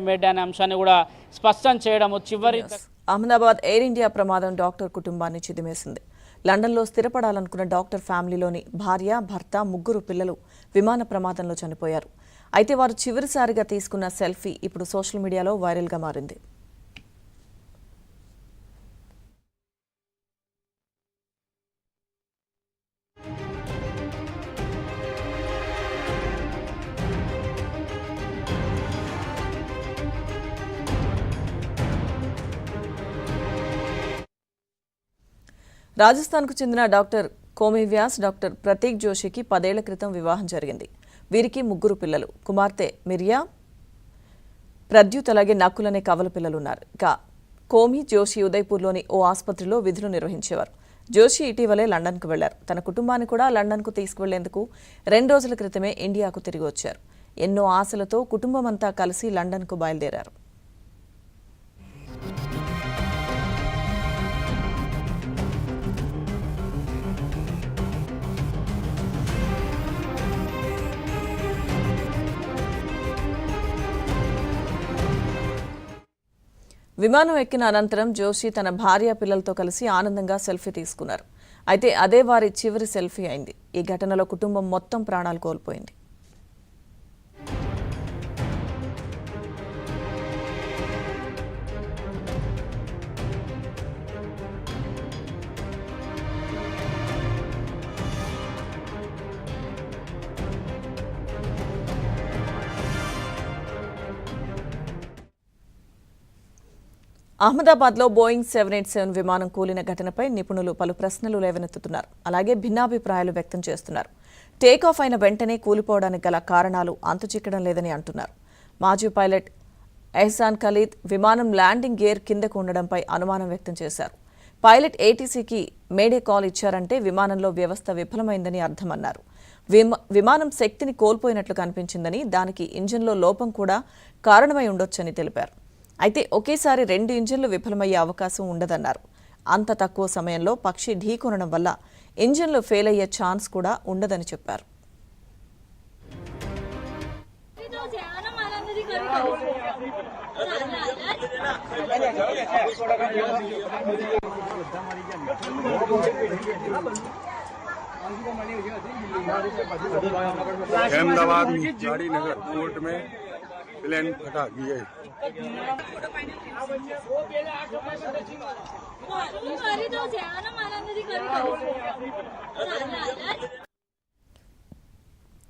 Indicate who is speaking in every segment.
Speaker 1: Made అనే అంశాన్ని కూడా స్పష్టం చేయడము చివరి
Speaker 2: అహ్మదాబాద్ ఎయిర్ ఇండియా ప్రమాదం డాక్టర్ కుటుంబాన్ని చిదిమేసింది. లండన్లో స్థిరపడాలనుకున్న డాక్టర్ ఫ్యామిలీలోని భార్య, భర్త, 3 పిల్లలు విమాన ప్రమాదంలో చనిపోయారు. అయితే వారు చివరిసారిగా తీసుకున్న సెల్ఫీ ఇప్పుడు సోషల్ మీడియాలో వైరల్గా మారింది. రాజస్థాన్కు చెందిన డాక్టర్ కోమి వ్యాస్, డాక్టర్ ప్రతీక్ జోషికి 10 ఏళ్ల క్రితం వివాహం జరిగింది. వీరికి 3 పిల్లలు. కుమార్తె మిరియా, ప్రద్యుత్ అలాగే నకుల్ అనే కవల పిల్లలున్నారు. ఇక కోమి, జోషి ఉదయ్పూర్లోని ఓ ఆసుపత్రిలో విధులు నిర్వహించేవారు. జోషి ఇటీవలే లండన్కు వెళ్లారు. తన కుటుంబాన్ని కూడా లండన్కు తీసుకువెళ్లేందుకు 2 రోజుల క్రితమే ఇండియాకు తిరిగి వచ్చారు. ఎన్నో ఆశలతో కుటుంబమంతా కలిసి లండన్కు బయలుదేరారు. విమానం ఎక్కిన అనంతరం జోషి తన భార్య, పిల్లలతో కలిసి ఆనందంగా సెల్ఫీ తీసుకున్నారు. అయితే అదే వారి చివరి సెల్ఫీ అయింది. ఈ ఘటనలో కుటుంబం మొత్తం ప్రాణాలు కోల్పోయింది. అహ్మదాబాద్లో బోయింగ్ 787 విమానం కూలిన ఘటనపై నిపుణులు పలు ప్రశ్నలు లేవనెత్తుతున్నారు. అలాగే భిన్నాభిప్రాయాలు వ్యక్తం చేస్తున్నారు. టేకాఫ్ అయిన వెంటనే కూలిపోవడానికి గల కారణాలు అంతుచిక్కడం లేదని అంటున్నారు. మాజీ పైలట్ ఎహ్సాన్ ఖలీద్ విమానం ల్యాండింగ్ గేర్ కిందకు ఉండడంపై అనుమానం వ్యక్తం చేశారు. పైలట్ ఏటీసీకి మేడే కాల్ ఇచ్చారంటే విమానంలో వ్యవస్థ విఫలమైందని అర్థమన్నారు. విమానం శక్తిని కోల్పోయినట్లు కనిపించిందని, దానికి ఇంజిన్లో లోపం కూడా కారణమై ఉండొచ్చని తెలిపారు. అయితే ఒకేసారి 2 ఇంజిన్లు విఫలమయ్యే అవకాశం ఉండదన్నారు. అంత తక్కువ సమయంలో పక్షి ఢీకొనడం వల్ల ఇంజిన్లు ఫెయిల్ అయ్యే ఛాన్స్ కూడా ఉండదని చెప్పారు.
Speaker 3: अहमदाबाद गाड़ी नगर कोर्ट में प्लेन फटा गई है।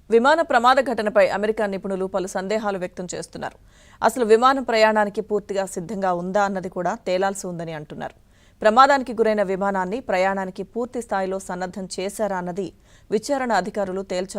Speaker 2: విమాన ప్రమాద ఘటనపై అమెరికా నిపుణులు పలు సందేహాలు వ్యక్తం చేస్తున్నారు. అసలు విమానం ప్రయాణానికి పూర్తిగా సిద్ధంగా ఉందా అన్నది కూడా తేలాల్సి ఉందని అంటున్నారు. ప్రమాదానికి గురైన విమానాన్ని ప్రయాణానికి పూర్తి స్థాయిలో సన్నద్ధం చేశారా అన్నది విచారణ అధికారులు తేల్చారు.